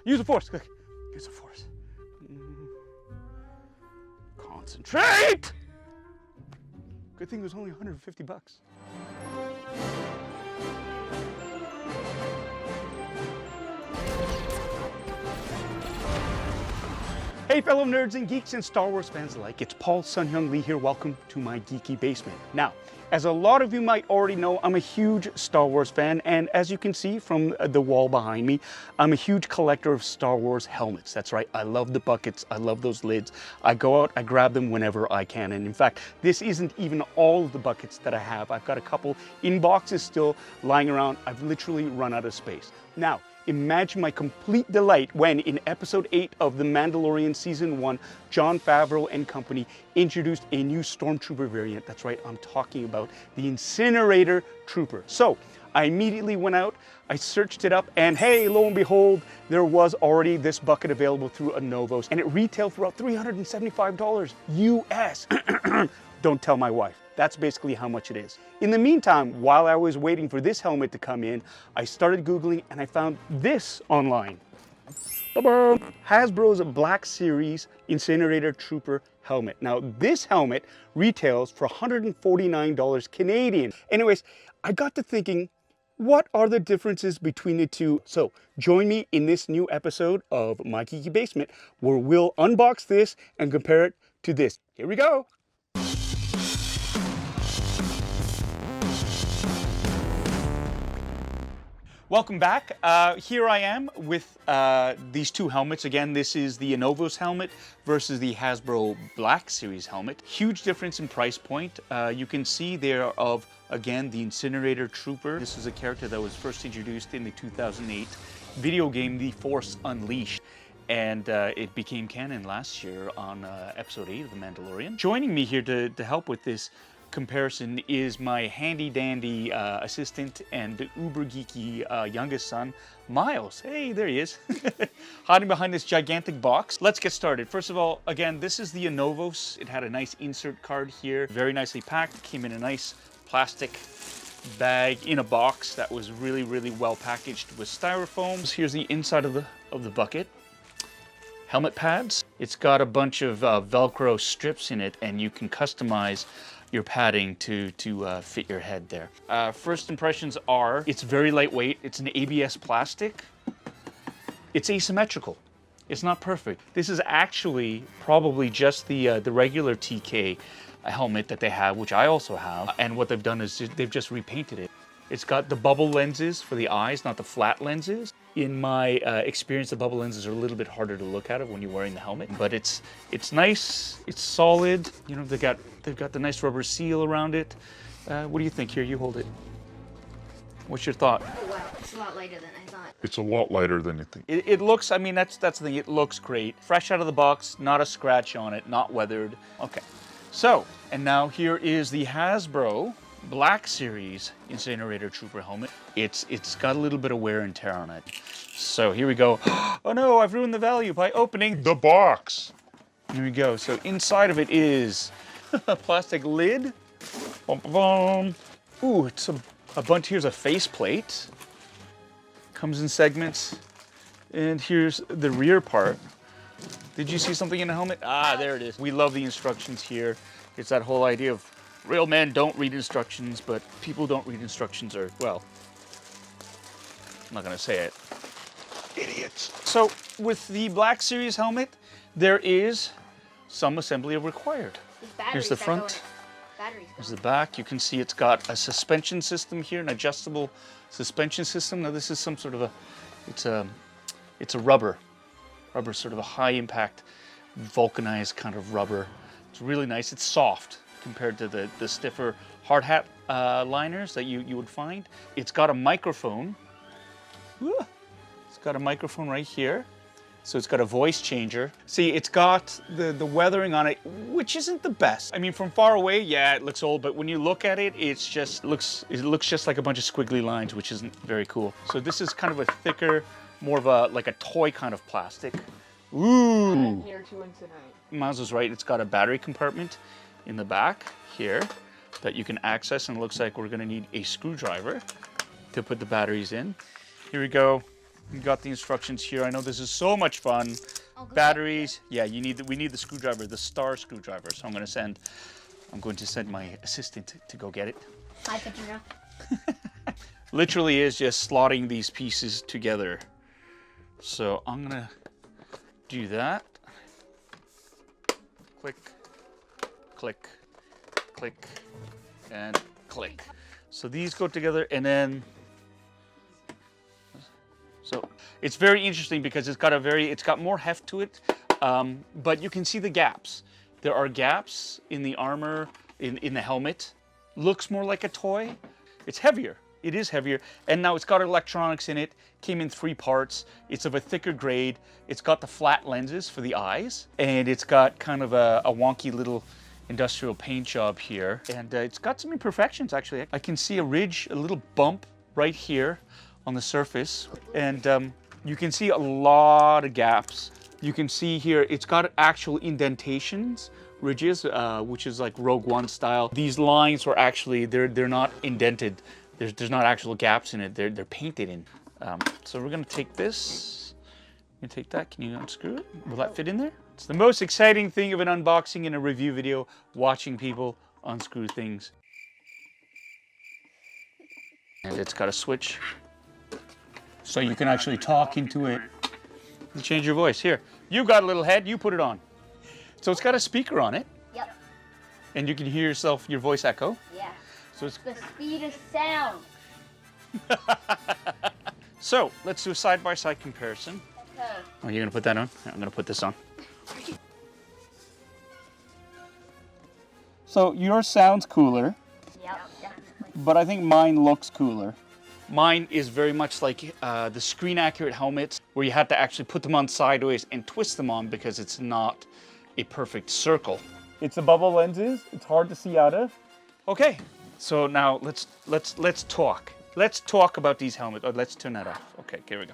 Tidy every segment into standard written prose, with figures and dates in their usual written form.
Use the force. Use the force. Concentrate! Good thing it was only 150 bucks. Hey fellow nerds and geeks and Star Wars fans alike, it's Paul Sun-Hyung Lee here. Welcome to my geeky basement. Now, as a lot of you might already know, I'm a huge Star Wars fan, and as you can see from the wall behind me, I'm a huge collector of Star Wars helmets. That's right, I love the buckets, I love those lids. I go out, I grab them whenever I can, and in fact, this isn't even all of the buckets that I have. I've got a couple in boxes still lying around. I've literally run out of space. Now, imagine my complete delight when, in episode 8 of The Mandalorian Season 1, Jon Favreau and company introduced a new Stormtrooper variant. That's right, I'm talking about the Incinerator Trooper. So, I immediately went out, I searched it up, and hey, lo and behold, there was already this bucket available through Anovos, and it retailed for about $375 US. Don't tell my wife. That's basically how much it is. In the meantime, while I was waiting for this helmet to come in, I started Googling and I found this online. Ta-da! Hasbro's Black Series Incinerator Trooper helmet. Now, this helmet retails for $149 Canadian. Anyways, I got to thinking, what are the differences between the two? So, join me in this new episode of My Geeky Basement, where we'll unbox this and compare it to this. Here we go! Welcome back. Here I am with these two helmets. Again, this is the Anovos helmet versus the Hasbro Black Series helmet. Huge difference in price point. You can see they're of, again, the Incinerator Trooper. This is a character that was first introduced in the 2008 video game, The Force Unleashed. And it became canon last year on episode 8 of The Mandalorian. Joining me here to help with this comparison is my handy dandy assistant and uber geeky youngest son, Miles. Hey, there he is. Hiding behind this gigantic box. Let's get started. First of all, again, this is the Anovos. It had a nice insert card here. Very nicely packed. Came in a nice plastic bag in a box that was really, really well packaged with styrofoam. Here's the inside of the bucket. Helmet pads. It's got a bunch of Velcro strips in it, and you can customize your padding to fit your head there. First impressions are, it's very lightweight. It's an ABS plastic. It's asymmetrical. It's not perfect. This is actually probably just the regular TK helmet that they have, which I also have. And what they've done is they've just repainted it. It's got the bubble lenses for the eyes, not the flat lenses. In my experience, the bubble lenses are a little bit harder to look at when you're wearing the helmet, but it's nice, it's solid. You know, they've got the nice rubber seal around it. What do you think? Here, you hold it. What's your thought? Oh, wow, it's a lot lighter than I thought. It's a lot lighter than you think. It looks, I mean, that's the thing, it looks great. Fresh out of the box, not a scratch on it, not weathered. Okay, so, and now here is the Hasbro Black Series Incinerator Trooper helmet. It's got a little bit of wear and tear on it. So here we go. Oh no, I've ruined the value by opening The box. Here we go. So inside of it is a plastic lid. Bum, bum, bum. Ooh, it's a bunch. Here's a faceplate. Comes in segments. And here's the rear part. Did you see something in the helmet? Ah, there it is. We love the instructions here. It's that whole idea of real men don't read instructions, but people don't read instructions are, well, I'm not gonna say it. Idiots. So with the Black Series helmet, there is some assembly required. Here's the front. Here's the back. You can see it's got a suspension system here, an adjustable suspension system. Now this is some sort of a, it's a rubber, sort of a high impact, vulcanized kind of rubber. It's really nice. It's soft compared to the stiffer hard hat liners that you would find. It's got a microphone. It's got a microphone right here. So it's got a voice changer. See, it's got the weathering on it, which isn't the best. I mean, from far away, yeah, it looks old, but when you look at it, it looks just like a bunch of squiggly lines, which isn't very cool. So this is kind of a thicker, more of like a toy kind of plastic. Ooh. I'm here to win tonight. Miles is right. It's got a battery compartment in the back here that you can access, and it looks like we're gonna need a screwdriver to put the batteries in. Here we go. You got the instructions here. I know this is so much fun. I'll go Batteries. Yeah, we need the screwdriver, the star screwdriver. So I'm going to send my assistant to go get it. Hi, Katrina. Literally is just slotting these pieces together. So I'm going to do that. Click, click, click, and click. So these go together, and then, so it's very interesting because it's got more heft to it, but you can see the gaps. There are gaps in the armor, in the helmet. Looks more like a toy. It's heavier. It is heavier, and now it's got electronics in it. Came in 3 parts. It's of a thicker grade. It's got the flat lenses for the eyes, and it's got kind of a wonky little industrial paint job here, and it's got some imperfections actually. I can see a ridge, a little bump right here on the surface, and you can see a lot of gaps. You can see here it's got actual indentations, ridges, which is like Rogue One style. These lines are actually they're not indented. There's not actual gaps in it. They're painted in. So we're gonna take this. You take that. Can you unscrew it? Will that fit in there? It's the most exciting thing of an unboxing and a review video, watching people unscrew things. And it's got a switch, so you can actually talk into it. You change your voice. Here, you've got a little head, you put it on. So it's got a speaker on it. Yep. And you can hear yourself, your voice echo. Yeah. So it's The speed of sound. So let's do a side-by-side comparison. Okay. Oh, you're gonna put that on? I'm gonna put this on. So yours sounds cooler, Yep, definitely. but I think mine looks cooler. Mine is very much like the screen-accurate helmets, where you have to actually put them on sideways and twist them on because it's not a perfect circle. It's the bubble lenses. It's hard to see out of. Okay, so now let's talk. Let's talk about these helmets. Oh, let's turn that off. Okay, here we go.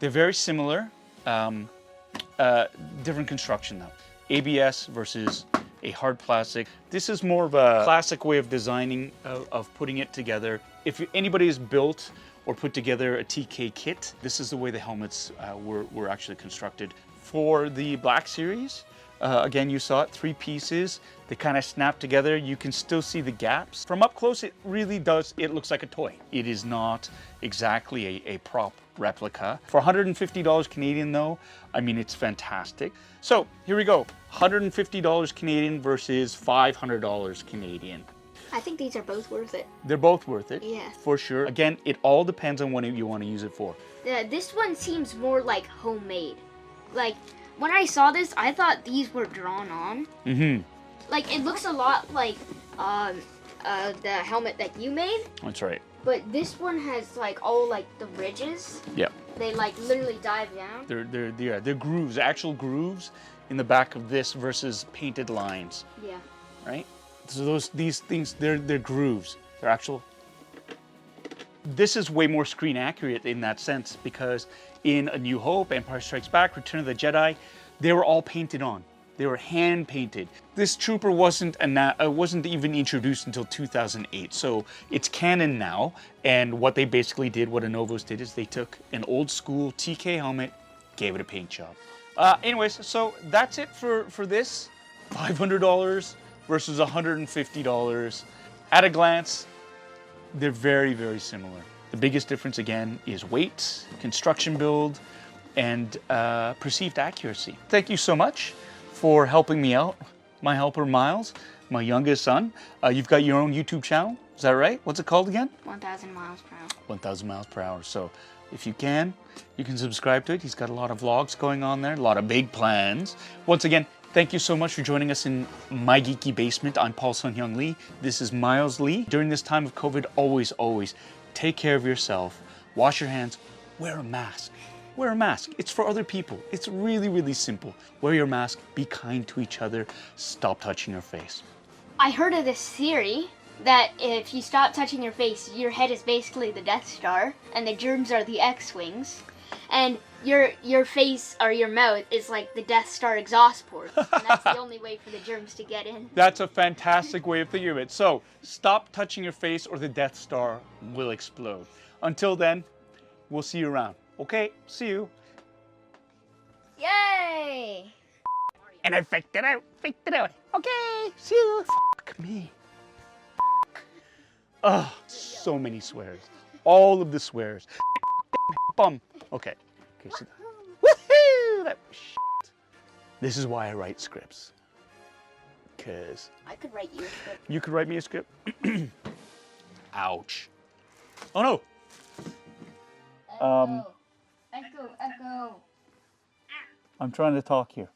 They're very similar. Different construction though. ABS versus a hard plastic. This is more of a classic way of designing, of putting it together. If anybody has built or put together a TK kit, this is the way the helmets were actually constructed. For the Black Series, again, you saw it, 3 pieces. They kind of snap together. You can still see the gaps. From up close, it really does, it looks like a toy. It is not exactly a prop replica. For $150 Canadian though, I mean, it's fantastic. So here we go, $150 Canadian versus $500 Canadian. I think these are both worth it. They're both worth it, Yeah. for sure. Again, it all depends on what you want to use it for. This one seems more like homemade. Like, when I saw this, I thought these were drawn on. Mm-hmm. Like, it looks a lot like the helmet that you made, That's right. but this one has like all like the ridges. Yep. They like literally dive down. They're grooves, actual grooves in the back of this versus painted lines, Yeah. right? So these things, they're grooves. They're actual. This is way more screen accurate in that sense because in A New Hope, Empire Strikes Back, Return of the Jedi, they were all painted on. They were hand painted. This trooper wasn't even introduced until 2008, so it's canon now. And what they basically did, what Anovos did, is they took an old school TK helmet, gave it a paint job. Anyways, so that's it for this. $500 versus $150. At a glance, they're very, very similar. The biggest difference, again, is weight, construction build, and perceived accuracy. Thank you so much for helping me out, my helper Miles, my youngest son. You've got your own YouTube channel, is that right? What's it called again? 1,000 miles per hour. 1,000 miles per hour. So if you can subscribe to it. He's got a lot of vlogs going on there, a lot of big plans. Once again, thank you so much for joining us in my geeky basement. I'm Paul Sun-Hyung Lee. This is Miles Lee. During this time of COVID, always take care of yourself. Wash your hands. Wear a mask. Wear a mask. It's for other people. It's really, really simple. Wear your mask. Be kind to each other. Stop touching your face. I heard of this theory that if you stop touching your face, your head is basically the Death Star, and the germs are the X-Wings, and your face or your mouth is like the Death Star exhaust port, and that's the only way for the germs to get in. That's a fantastic way of thinking of it. So stop touching your face or the Death Star will explode. Until then, we'll see you around. Okay, see you. Yay! And I faked it out. Okay, see you. Fuck me. Oh, so many swears. All of the swears. Bum. Okay. Okay, see that? Woohoo! That was shit. This is why I write scripts. Because I could write you a script. you could write me a script. Ouch. Oh no. Echo. I'm trying to talk here.